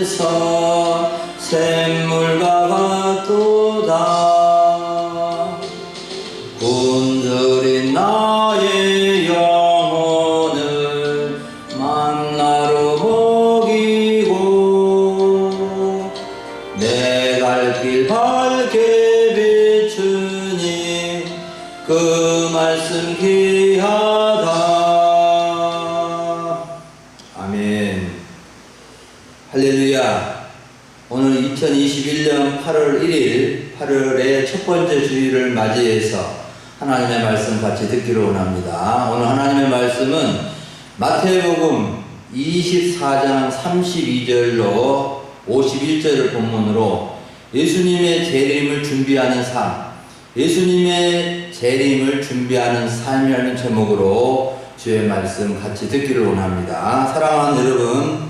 안에서 샘물과 같도다. 굶주린 나의 영혼을 만나로 먹이고 내 갈 길 밝게 비추니 그 말씀 귀하다. 아멘. 할렐루야. 오늘 2021년 8월 1일 8월의 첫 번째 주일을 맞이해서 하나님의 말씀 같이 듣기로 원합니다. 오늘 하나님의 말씀은 마태복음 24장 32절로 51절을 본문으로 예수님의 재림을 준비하는 삶, 예수님의 재림을 준비하는 삶이라는 제목으로 주의 말씀 같이 듣기를 원합니다. 사랑하는 여러분,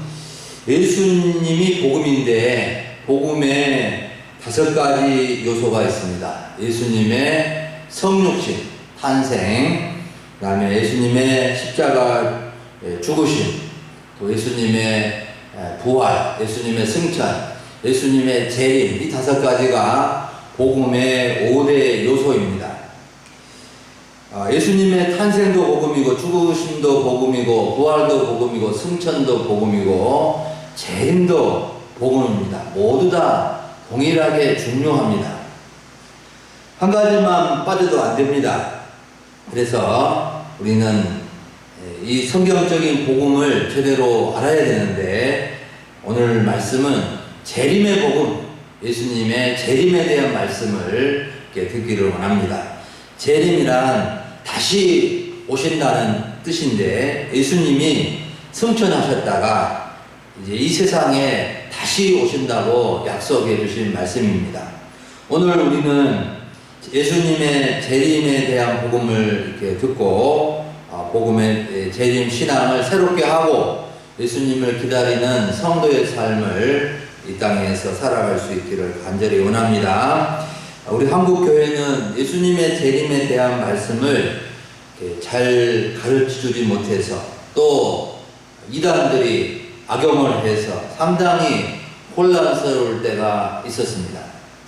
예수님이 복음인데 복음에 5가지 요소가 있습니다. 예수님의 성육신, 탄생, 그 다음에 예수님의 십자가 죽으심, 또 예수님의 부활, 예수님의 승천, 예수님의 재림, 이 5가지가 복음의 5대 요소입니다. 예수님의 탄생도 복음이고 죽으심도 복음이고 부활도 복음이고 승천도 복음이고 재림도 복음입니다. 모두 다 동일하게 중요합니다. 한 가지만 빠져도 안 됩니다. 그래서 우리는 이 성경적인 복음을 제대로 알아야 되는데 오늘 말씀은 재림의 복음, 예수님의 재림에 대한 말씀을 듣기를 원합니다. 재림이란 다시 오신다는 뜻인데 예수님이 승천하셨다가 이제 이 세상에 다시 오신다고 약속해 주신 말씀입니다. 오늘 우리는 예수님의 재림에 대한 복음을 이렇게 듣고 복음의 재림 신앙을 새롭게 하고 예수님을 기다리는 성도의 삶을 이 땅에서 살아갈 수 있기를 간절히 원합니다. 우리 한국교회는 예수님의 재림에 대한 말씀을 잘 가르쳐주지 못해서 또 이단들이 악용을 해서 상당히 혼란스러울 때가 있었습니다.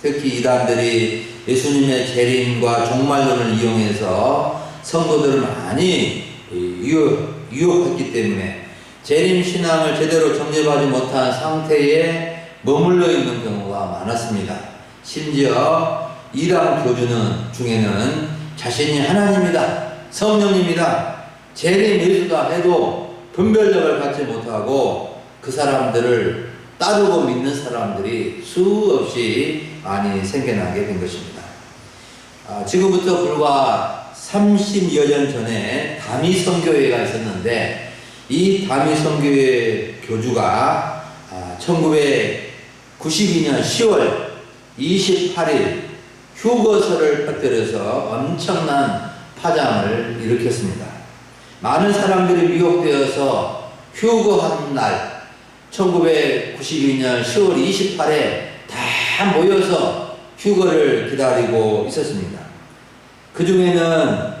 특히 이단들이 예수님의 재림과 종말론을 이용해서 성도들을 많이 유혹했기 때문에 재림 신앙을 제대로 정립하지 못한 상태에 머물러 있는 경우가 많았습니다. 심지어 이단 교주는 중에는 자신이 하나님이다, 성령님이다, 재림 예수다 해도 분별력을 갖지 못하고 그 사람들을 따르고 믿는 사람들이 수없이 많이 생겨나게 된 것입니다. 지금부터 불과 30여 년 전에 다미성교회가 있었는데 이 다미성교회 교주가 1992년 10월 28일 휴거서를 퍼뜨려서 엄청난 파장을 일으켰습니다. 많은 사람들이 미혹되어서 휴거한 날 1992년 10월 28일에 다 모여서 휴거를 기다리고 있었습니다. 그 중에는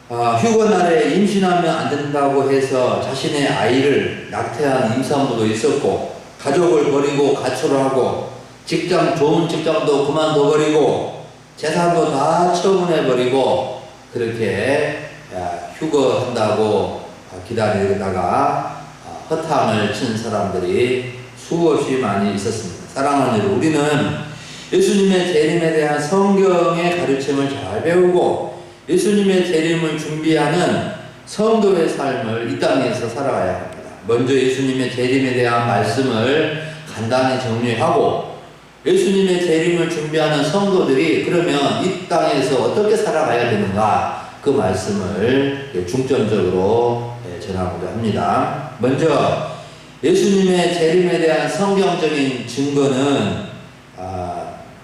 휴거날에 임신하면 안 된다고 해서 자신의 아이를 낙태한 임산부도 있었고 가족을 버리고 가출을 하고 좋은 직장도 그만둬버리고 재산도 다 처분해버리고 그렇게 휴거한다고 기다리다가 허탕을 친 사람들이 수없이 많이 있었습니다. 사랑하는 여러분, 우리는 예수님의 재림에 대한 성경의 가르침을 잘 배우고 예수님의 재림을 준비하는 성도의 삶을 이 땅에서 살아가야 합니다. 먼저 예수님의 재림에 대한 말씀을 간단히 정리하고 예수님의 재림을 준비하는 성도들이 그러면 이 땅에서 어떻게 살아가야 되는가 그 말씀을 중점적으로 전하고자 합니다. 먼저 예수님의 재림에 대한 성경적인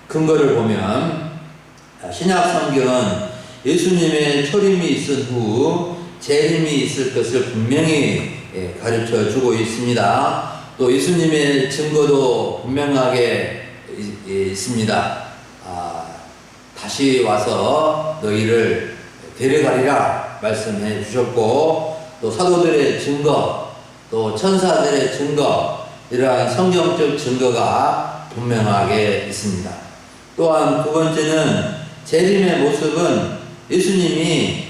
근거를 보면 신약 성경은 예수님의 초림이 있은 후 재림이 있을 것을 분명히 가르쳐 주고 있습니다. 또 예수님의 증거도 분명하게 있습니다. 다시 와서 너희를 데려가리라 말씀해 주셨고 또 사도들의 증거, 또 천사들의 증거, 이러한 성경적 증거가 분명하게 있습니다. 또한 두 번째는 재림의 모습은 예수님이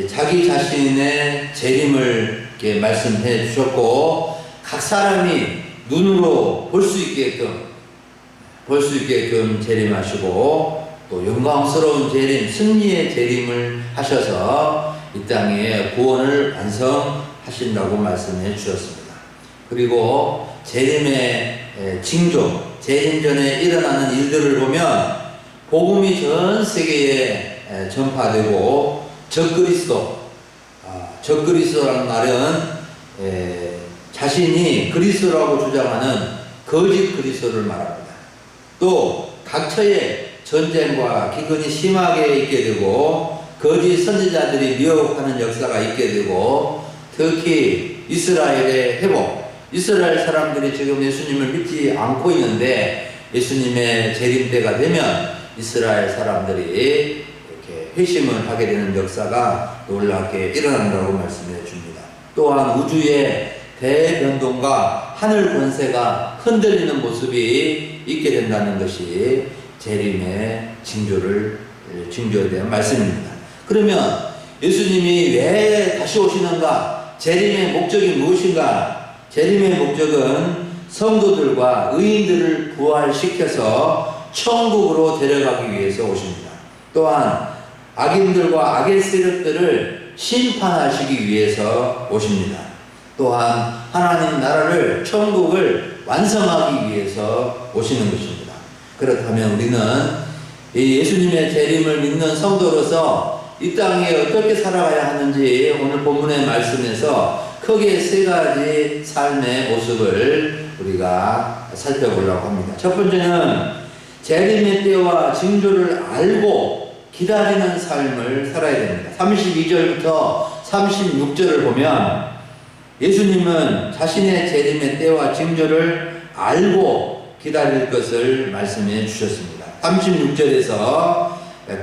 자기 자신의 재림을 이렇게 말씀해 주셨고, 각 사람이 눈으로 볼 수 있게끔 재림하시고, 또 영광스러운 재림, 승리의 재림을 하셔서 이 땅에 구원을 완성하신다고 말씀해 주셨습니다. 그리고 재림의 징조, 재림 전에 일어나는 일들을 보면 복음이 전 세계에 전파되고, 적그리스도라는 말은 자신이 그리스도라고 주장하는 거짓 그리스도를 말합니다. 또 각처에 전쟁과 기근이 심하게 있게 되고, 거짓 선지자들이 미혹하는 역사가 있게 되고, 특히 이스라엘의 회복, 이스라엘 사람들이 지금 예수님을 믿지 않고 있는데 예수님의 재림 때가 되면 이스라엘 사람들이 이렇게 회심을 하게 되는 역사가 놀랍게 일어난다고 말씀해 줍니다. 또한 우주의 대변동과 하늘 권세가 흔들리는 모습이 있게 된다는 것이 재림의 징조에 대한 말씀입니다. 그러면 예수님이 왜 다시 오시는가? 재림의 목적이 무엇인가? 재림의 목적은 성도들과 의인들을 부활시켜서 천국으로 데려가기 위해서 오십니다. 또한 악인들과 악의 세력들을 심판하시기 위해서 오십니다. 또한 하나님 나라를, 천국을 완성하기 위해서 오시는 것입니다. 그렇다면 우리는 이 예수님의 재림을 믿는 성도로서 이 땅에 어떻게 살아가야 하는지 오늘 본문의 말씀에서 크게 세 가지 삶의 모습을 우리가 살펴보려고 합니다. 첫 번째는 재림의 때와 징조를 알고 기다리는 삶을 살아야 됩니다. 32절부터 36절을 보면 예수님은 자신의 재림의 때와 징조를 알고 기다릴 것을 말씀해 주셨습니다. 36절에서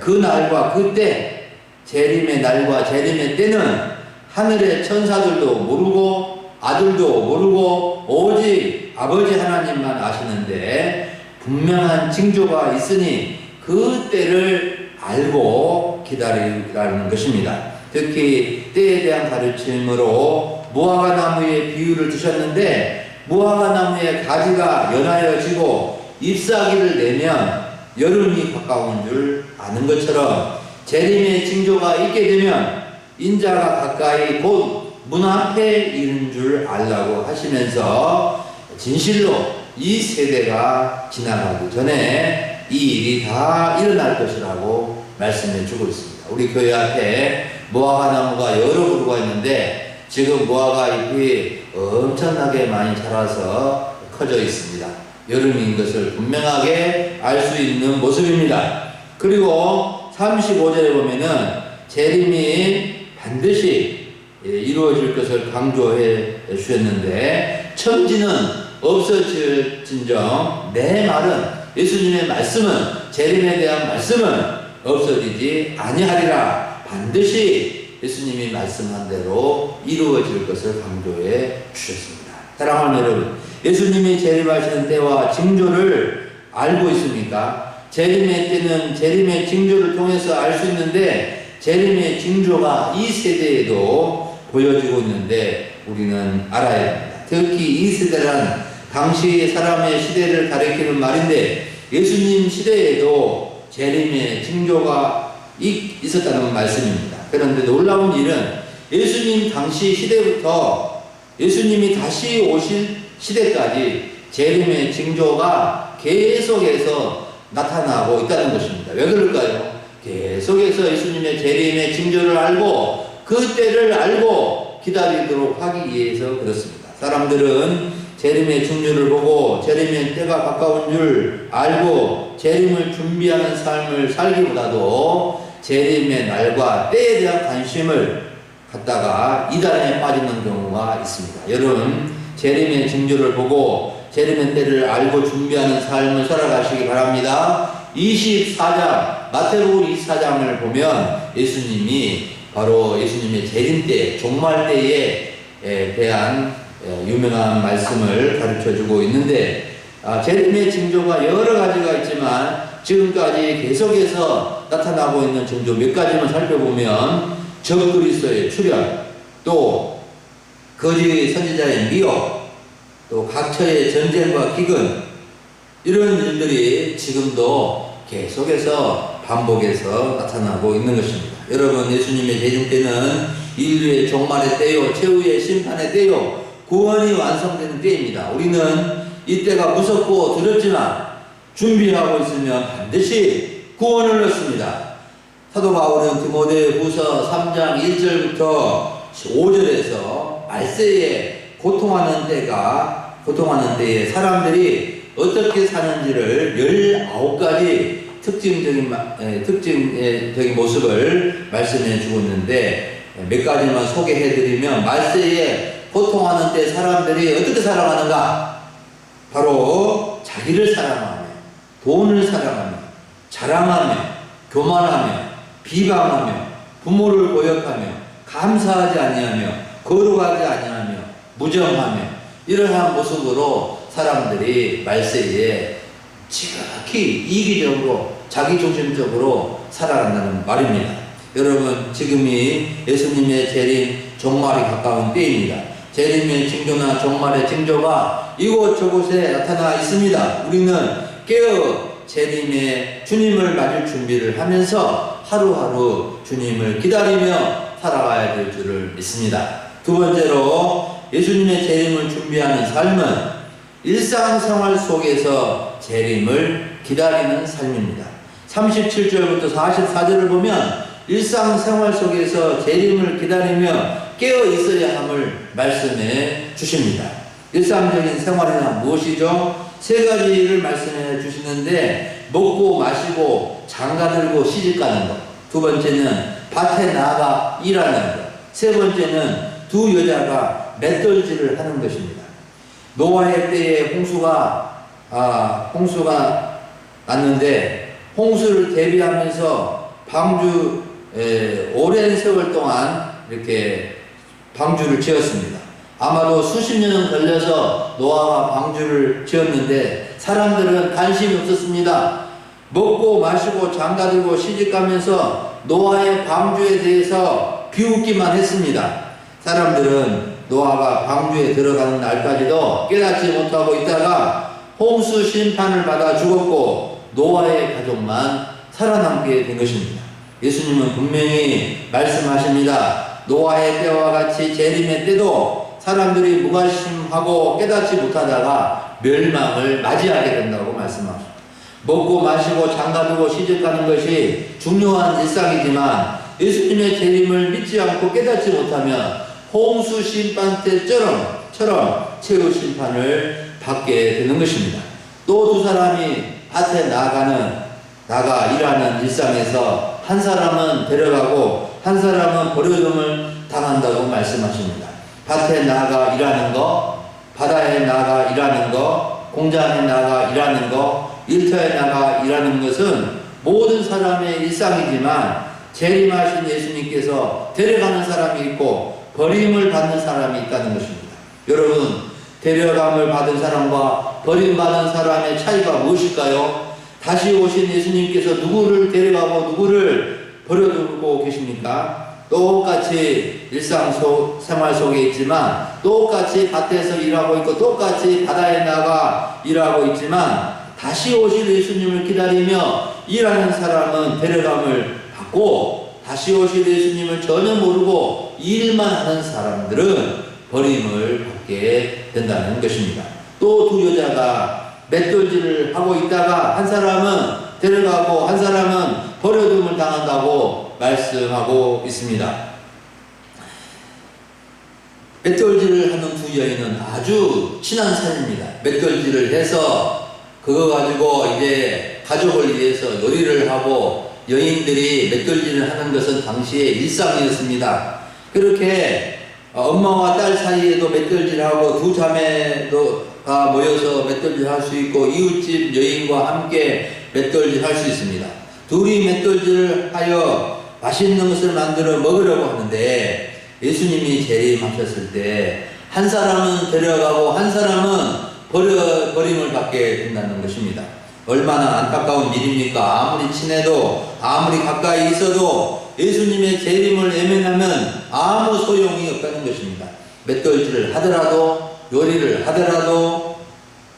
그 날과 그 때, 재림의 날과 재림의 때는 하늘의 천사들도 모르고 아들도 모르고 오직 아버지 하나님만 아시는데, 분명한 징조가 있으니 그 때를 알고 기다리라는 것입니다. 특히 때에 대한 가르침으로 무화과 나무의 비유를 주셨는데, 무화과 나무의 가지가 연하여지고 잎사귀를 내면 여름이 가까운 줄 아는 것처럼 재림의 징조가 있게 되면 인자가 가까이 곧 문 앞에 있는 줄 알라고 하시면서 진실로 이 세대가 지나가기 전에 이 일이 다 일어날 것이라고 말씀해 주고 있습니다. 우리 교회 앞에 무화과 나무가 여러 그루가 있는데 지금 무화과 잎이 엄청나게 많이 자라서 커져 있습니다. 여름인 것을 분명하게 알 수 있는 모습입니다. 그리고 35절에 보면은 재림이 반드시 이루어질 것을 강조해 주셨는데, 천지는 없어질진정 내 말은, 예수님의 말씀은, 재림에 대한 말씀은 없어지지 아니하리라. 반드시 예수님이 말씀한 대로 이루어질 것을 강조해 주셨습니다. 사랑하는 여러분, 예수님이 재림하시는 때와 징조를 알고 있습니까? 재림의 때는 재림의 징조를 통해서 알 수 있는데, 재림의 징조가 이 세대에도 보여지고 있는데 우리는 알아야 합니다. 특히 이 세대란 당시 사람의 시대를 가리키는 말인데, 예수님 시대에도 재림의 징조가 있었다는 말씀입니다. 그런데 놀라운 일은 예수님 당시 시대부터 예수님이 다시 오실 시대까지 재림의 징조가 계속해서 나타나고 있다는 것입니다. 왜 그럴까요? 계속해서 예수님의 재림의 징조를 알고 그 때를 알고 기다리도록 하기 위해서 그렇습니다. 사람들은 재림의 징조를 보고 재림의 때가 가까운 줄 알고 재림을 준비하는 삶을 살기보다도 재림의 날과 때에 대한 관심을 갖다가 이단에 빠지는 경우가 있습니다. 여러분, 재림의 징조를 보고 재림의 때를 알고 준비하는 삶을 살아가시기 바랍니다. 24장, 마태복음 24장을 보면 예수님이 바로 예수님의 재림 때, 종말 때에 대한 유명한 말씀을 가르쳐 주고 있는데, 재림의 징조가 여러 가지가 있지만 지금까지 계속해서 나타나고 있는 징조 몇 가지만 살펴보면 적그리스도의 출현, 또 거짓 선지자의 미혹, 또 각처의 전쟁과 기근, 이런 일들이 지금도 계속해서 반복해서 나타나고 있는 것입니다. 여러분, 예수님의 재림 때는 인류의 종말의 때요, 최후의 심판의 때요, 구원이 완성되는 때입니다. 우리는 이때가 무섭고 두렵지만 준비하고 있으면 반드시 구원을 얻습니다. 사도 바울은 디모데후서 3장 1절부터 5절에서 말세에 고통하는 때에 사람들이 어떻게 사는지를 19가지 특징적인 모습을 말씀해 주고 있는데, 몇 가지만 소개해 드리면, 말세에 고통하는 때 사람들이 어떻게 살아가는가? 바로 자기를 사랑하며, 돈을 사랑하며, 자랑하며, 교만하며, 비방하며, 부모를 고역하며, 감사하지 아니하며, 거룩하지 아니하며, 무정하며, 이러한 모습으로 사람들이 말세에 지극히 이기적으로, 자기중심적으로 살아간다는 말입니다. 여러분, 지금이 예수님의 재림 종말이 가까운 때입니다. 재림의 징조나 종말의 징조가 이곳저곳에 나타나 있습니다. 우리는 깨어 재림의 주님을 맞을 준비를 하면서 하루하루 주님을 기다리며 살아가야 될 줄을 믿습니다. 두 번째로, 예수님의 재림을 준비하는 삶은 일상생활 속에서 재림을 기다리는 삶입니다. 37절부터 44절을 보면 일상생활 속에서 재림을 기다리며 깨어 있어야 함을 말씀해 주십니다. 일상적인 생활이란 무엇이죠? 세 가지를 말씀해 주시는데, 먹고 마시고 장가들고 시집가는 것, 두 번째는 밭에 나가 일하는 것, 세 번째는 두 여자가 맷돌질을 하는 것입니다. 노아의 때에 홍수가 났는데, 홍수를 대비하면서 오랜 세월 동안 이렇게 방주를 지었습니다. 아마도 수십 년은 걸려서 노아가 방주를 지었는데 사람들은 관심이 없었습니다. 먹고 마시고 장가들고 시집가면서 노아의 방주에 대해서 비웃기만 했습니다. 사람들은 노아가 방주에 들어가는 날까지도 깨닫지 못하고 있다가 홍수 심판을 받아 죽었고 노아의 가족만 살아남게 된 것입니다. 예수님은 분명히 말씀하십니다. 노아의 때와 같이 재림의 때도 사람들이 무관심하고 깨닫지 못하다가 멸망을 맞이하게 된다고 말씀하십니다. 먹고 마시고 장가들고 시집가는 것이 중요한 일상이지만 예수님의 재림을 믿지 않고 깨닫지 못하면 홍수 심판 때처럼 최후 심판을 받게 되는 것입니다. 또 두 사람이 밭에 나가 일하는 일상에서 한 사람은 데려가고 한 사람은 버려둠을 당한다고 말씀하십니다. 밭에 나가 일하는 거, 바다에 나가 일하는 거, 공장에 나가 일하는 거, 일터에 나가 일하는 것은 모든 사람의 일상이지만 재림하신 예수님께서 데려가는 사람이 있고 버림을 받는 사람이 있다는 것입니다. 여러분, 데려감을 받은 사람과 버림받은 사람의 차이가 무엇일까요? 다시 오신 예수님께서 누구를 데려가고 누구를 버려두고 계십니까? 똑같이 생활 속에 있지만, 똑같이 밭에서 일하고 있고, 똑같이 바다에 나가 일하고 있지만, 다시 오실 예수님을 기다리며 일하는 사람은 데려감을 받고, 다시 오실 예수님을 전혀 모르고 일만 하는 사람들은 버림을 받게 된다는 것입니다. 또 두 여자가 맷돌질을 하고 있다가 한 사람은 데려가고 한 사람은 버려둠을 당한다고 말씀하고 있습니다. 맷돌질을 하는 두 여인은 아주 친한 사이입니다. 맷돌질을 해서 그거 가지고 이제 가족을 위해서 요리를 하고 여인들이 맷돌질을 하는 것은 당시의 일상이었습니다. 그렇게 엄마와 딸 사이에도 맷돌질하고 두 자매가 모여서 맷돌질할 수 있고 이웃집 여인과 함께 맷돌질할 수 있습니다. 둘이 맷돌질을 하여 맛있는 것을 만들어 먹으려고 하는데 예수님이 재림하셨을 때 한 사람은 데려가고 한 사람은 버림을 받게 된다는 것입니다. 얼마나 안타까운 일입니까? 아무리 친해도 아무리 가까이 있어도 예수님의 재림을 외면하면 아무 소용이 없다는 것입니다. 맷돌질을 하더라도 요리를 하더라도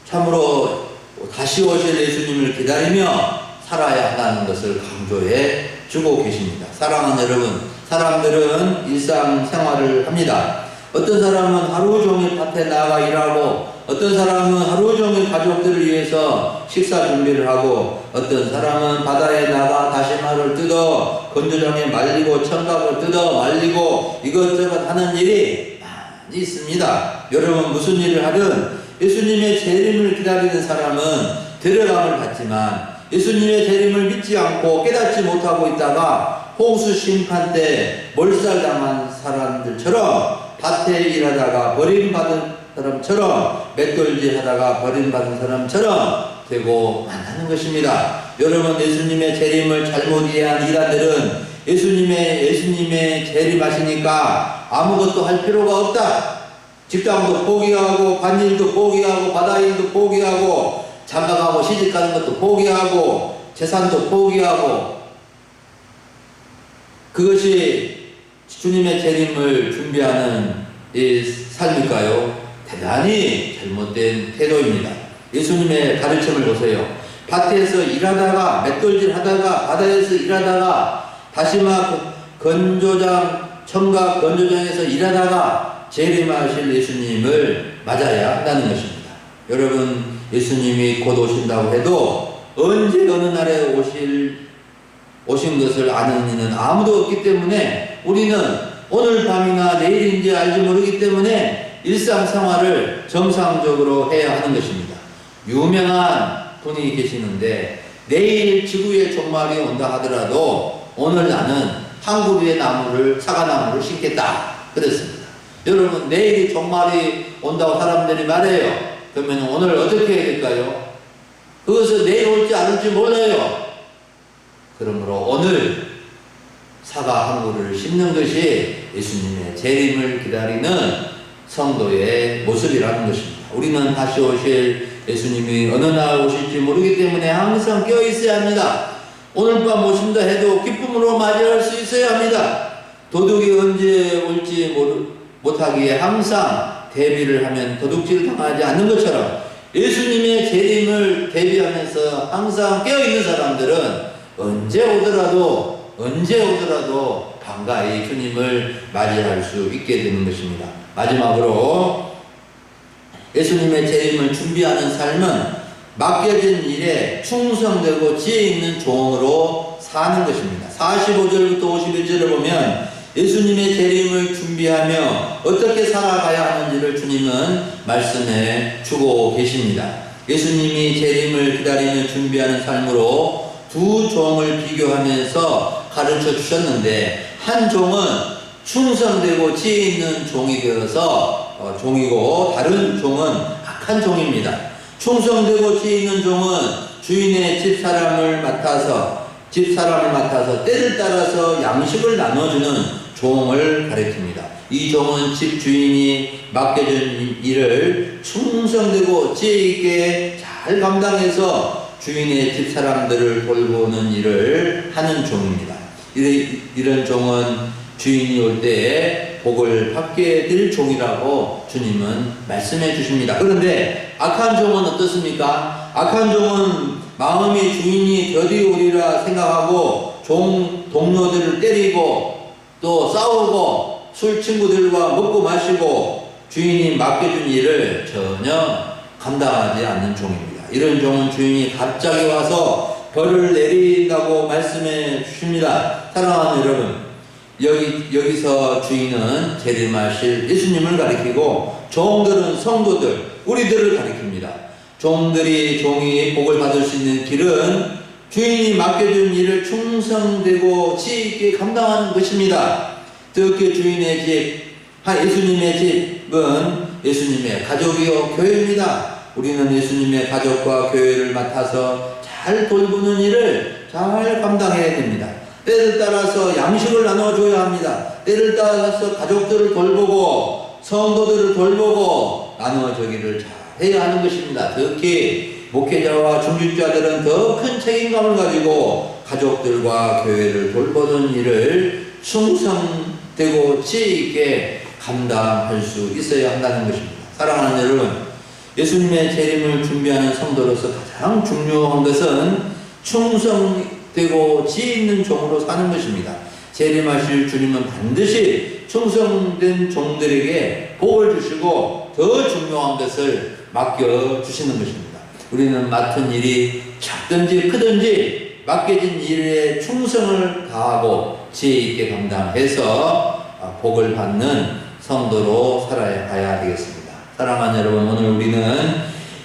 참으로 다시 오실 예수님을 기다리며 살아야 한다는 것을 강조해 주고 계십니다. 사랑하는 여러분, 사람들은 일상생활을 합니다. 어떤 사람은 하루 종일 밭에 나가 일하고, 어떤 사람은 하루 종일 가족들을 위해서 식사 준비를 하고, 어떤 사람은 바다에 나가 다시마를 뜯어 건조장에 말리고 청각을 뜯어 말리고 이것저것 하는 일이 많이 있습니다. 여러분, 무슨 일을 하든 예수님의 재림을 기다리는 사람은 데려감을 받지만, 예수님의 재림을 믿지 않고 깨닫지 못하고 있다가 홍수 심판 때 몰살당한 사람들처럼, 밭에 일하다가 버림받은 사람처럼, 맷돌질 하다가 버림받은 사람처럼 되고 만다는 것입니다. 여러분, 예수님의 재림을 잘못 이해한 이단들은 예수님의 재림하시니까 아무것도 할 필요가 없다, 직장도 포기하고 반일도 포기하고 바다일도 포기하고 장가가고 시집가는 것도 포기하고 재산도 포기하고, 그것이 주님의 재림을 준비하는 이 삶일까요? 대단히 잘못된 태도입니다. 예수님의 가르침을 보세요. 밭에서 일하다가 맷돌질 하다가 바다에서 일하다가 다시마 건조장 청각 건조장에서 일하다가 재림하실 예수님을 맞아야 한다는 것입니다. 여러분, 예수님이 곧 오신다고 해도 언제 어느 날에 오신 것을 아는 이는 아무도 없기 때문에 우리는 오늘 밤이나 내일인지 알지 모르기 때문에 일상생활을 정상적으로 해야 하는 것입니다. 유명한 분이 계시는데 내일 지구에 종말이 온다 하더라도 오늘 나는 한 그루의 사과나무를 심겠다 그랬습니다. 여러분, 내일이 종말이 온다고 사람들이 말해요. 그러면 오늘 어떻게 해야 될까요? 그것은 내일 올지 안 올지 몰라요. 그러므로 오늘 사과 한 그루를 심는 것이 예수님의 재림을 기다리는 성도의 모습이라는 것입니다. 우리는 다시 오실 예수님이 어느 날 오실지 모르기 때문에 항상 깨어 있어야 합니다. 오늘 밤 오신다 해도 기쁨으로 맞이할 수 있어야 합니다. 도둑이 언제 올지 못하기에 항상 대비를 하면 도둑질 당하지 않는 것처럼 예수님의 재림을 대비하면서 항상 깨어있는 사람들은 언제 오더라도 반가이 주님을 맞이할 수 있게 되는 것입니다. 마지막으로 예수님의 재림을 준비하는 삶은 맡겨진 일에 충성되고 지혜 있는 종으로 사는 것입니다. 45절부터 51절을 보면 예수님의 재림을 준비하며 어떻게 살아가야 하는지를 주님은 말씀해 주고 계십니다. 예수님이 재림을 기다리는 준비하는 삶으로 두 종을 비교하면서 가르쳐 주셨는데, 한 종은 충성되고 지혜 있는 종이 되어서 종이고, 다른 종은 악한 종입니다. 충성되고 지혜 있는 종은 주인의 집사람을 맡아서 때를 따라서 양식을 나눠주는 종을 가리킵니다. 이 종은 집주인이 맡겨준 일을 충성되고 지혜 있게 잘 감당해서 주인의 집사람들을 돌보는 일을 하는 종입니다. 이런 종은 주인이 올 때에 복을 받게 될 종이라고 주님은 말씀해 주십니다. 그런데 악한 종은 어떻습니까? 악한 종은 마음이 주인이 더디 오리라 생각하고 동료들을 때리고 또 싸우고 술 친구들과 먹고 마시고 주인이 맡겨준 일을 전혀 감당하지 않는 종입니다. 이런 종은 주인이 갑자기 와서 벌을 내린다고 말씀해 주십니다. 사랑하는 여러분, 여기서 주인은 재림하실 예수님을 가리키고 종들은 성도들, 우리들을 가리킵니다. 종이 복을 받을 수 있는 길은 주인이 맡겨준 일을 충성되고 지혜 있게 감당하는 것입니다. 특히 주인의 집, 예수님의 집은 예수님의 가족이요 교회입니다. 우리는 예수님의 가족과 교회를 맡아서 잘 돌보는 일을 잘 감당해야 됩니다. 때를 따라서 양식을 나눠줘야 합니다. 때를 따라서 가족들을 돌보고 성도들을 돌보고 나누어주기를 잘 해야 하는 것입니다. 특히 목회자와 중직자들은 더 큰 책임감을 가지고 가족들과 교회를 돌보는 일을 충성되고 지혜 있게 감당할 수 있어야 한다는 것입니다. 사랑하는 여러분, 예수님의 재림을 준비하는 성도로서 가장 중요한 것은 충성되고 지혜 있는 종으로 사는 것입니다. 재림하실 주님은 반드시 충성된 종들에게 복을 주시고 더 중요한 것을 맡겨주시는 것입니다. 우리는 맡은 일이 작든지 크든지 맡겨진 일에 충성을 다하고 지혜 있게 감당해서 복을 받는 성도로 살아가야 되겠습니다. 사랑하는 여러분, 오늘 우리는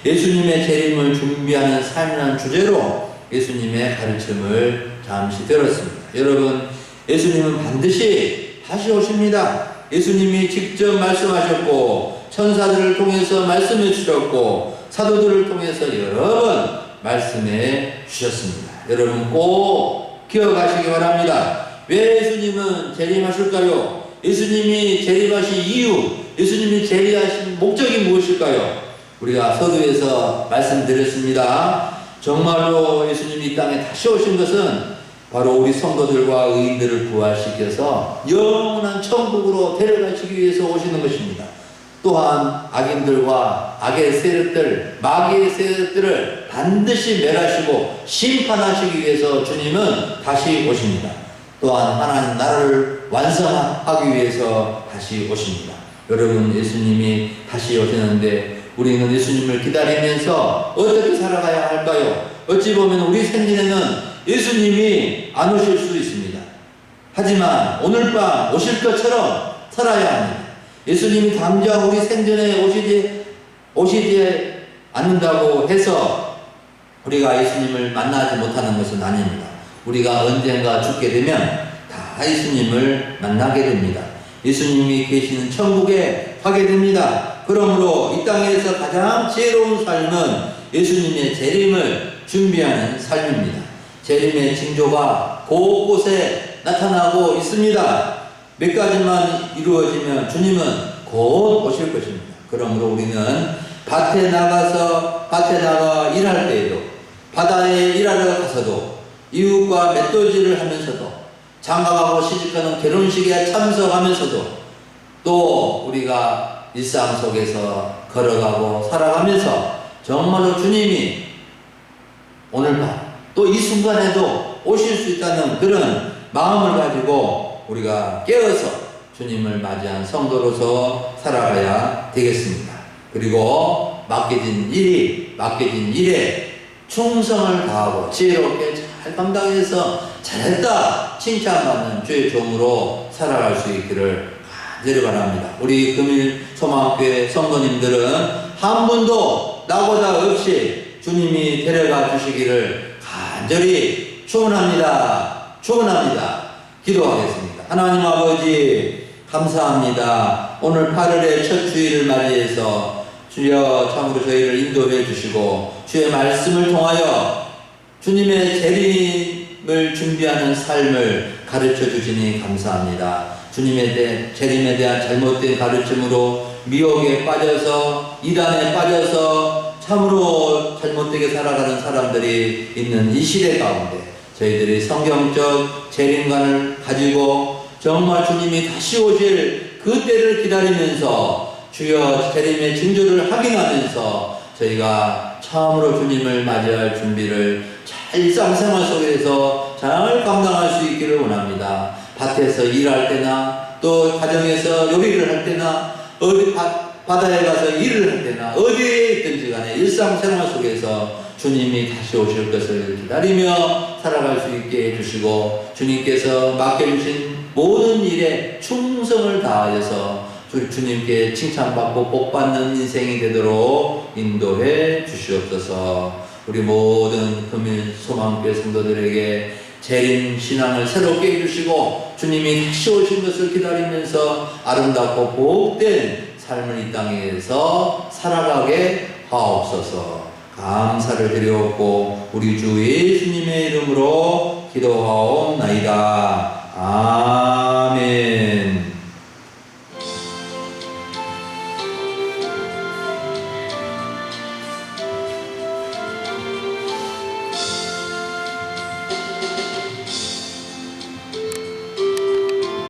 예수님의 재림을 준비하는 삶이라는 주제로 예수님의 가르침을 잠시 들었습니다. 여러분, 예수님은 반드시 다시 오십니다. 예수님이 직접 말씀하셨고 천사들을 통해서 말씀해 주셨고 사도들을 통해서 여러 번 말씀해 주셨습니다. 여러분 꼭 기억하시기 바랍니다. 왜 예수님은 재림하실까요? 예수님이 재림하신 이유, 예수님이 재림하신 목적이 무엇일까요? 우리가 서두에서 말씀드렸습니다. 정말로 예수님이 이 땅에 다시 오신 것은 바로 우리 성도들과 의인들을 부활시켜서 영원한 천국으로 데려가시기 위해서 오시는 것입니다. 또한 악인들과 악의 세력들, 마귀의 세력들을 반드시 멸하시고 심판하시기 위해서 주님은 다시 오십니다. 또한 하나님 나라를 완성하기 위해서 다시 오십니다. 여러분, 예수님이 다시 오시는데 우리는 예수님을 기다리면서 어떻게 살아가야 할까요? 어찌 보면 우리 생전에는 예수님이 안 오실 수 있습니다. 하지만 오늘 밤 오실 것처럼 살아야 합니다. 예수님이 당장 우리 생전에 오시지 않는다고 해서 우리가 예수님을 만나지 못하는 것은 아닙니다. 우리가 언젠가 죽게 되면 다 예수님을 만나게 됩니다. 예수님이 계시는 천국에 가게 됩니다. 그러므로 이 땅에서 가장 지혜로운 삶은 예수님의 재림을 준비하는 삶입니다. 재림의 징조가 곳곳에 나타나고 있습니다. 몇 가지만 이루어지면 주님은 곧 오실 것입니다. 그러므로 우리는 밭에 나가 일할 때에도, 바다에 일하러 가서도, 이웃과 맷돌질을 하면서도, 장가가고 시집가는 결혼식에 참석하면서도, 또 우리가 일상 속에서 걸어가고 살아가면서 정말로 주님이 오늘 밤 또 이 순간에도 오실 수 있다는 그런 마음을 가지고 우리가 깨어서 주님을 맞이한 성도로서 살아가야 되겠습니다. 그리고 맡겨진 일에 충성을 다하고 지혜롭게 잘 감당해서 잘했다 칭찬받는 주의 종으로 살아갈 수 있기를 간절히 바랍니다. 우리 금일 소망교회 성도님들은 한 분도 나보다 없이 주님이 데려가 주시기를 간절히 축원합니다. 기도하겠습니다. 하나님 아버지 감사합니다. 오늘 8월의 첫 주일을 맞이해서 주여 참으로 저희를 인도해 주시고 주의 말씀을 통하여 주님의 재림을 준비하는 삶을 가르쳐 주시니 감사합니다. 주님의 재림에 대한 잘못된 가르침으로 미혹에 빠져서 이단에 빠져서 참으로 잘못되게 살아가는 사람들이 있는 이 시대 가운데 저희들이 성경적 재림관을 가지고 정말 주님이 다시 오실 그 때를 기다리면서 주여 재림의 징조를 확인하면서 저희가 처음으로 주님을 맞이할 준비를 잘 일상생활 속에서 잘 감당할 수 있기를 원합니다. 밭에서 일할 때나 또 가정에서 요리를 할 때나 어디 바다에 가서 일을 할 때나 어디에 있든지 간에 일상생활 속에서 주님이 다시 오실 것을 기다리며 살아갈 수 있게 해주시고 주님께서 맡겨주신 모든 일에 충성을 다하여서 주님께 칭찬받고 복받는 인생이 되도록 인도해 주시옵소서. 우리 모든 금일 소망교회 성도들에게 재림 신앙을 새롭게 해주시고 주님이 다시 오신 것을 기다리면서 아름답고 복된 삶을 이 땅에서 살아가게 하옵소서. 감사를 드리옵고 우리 주 예수님의 이름으로 기도하옵나이다. 아멘.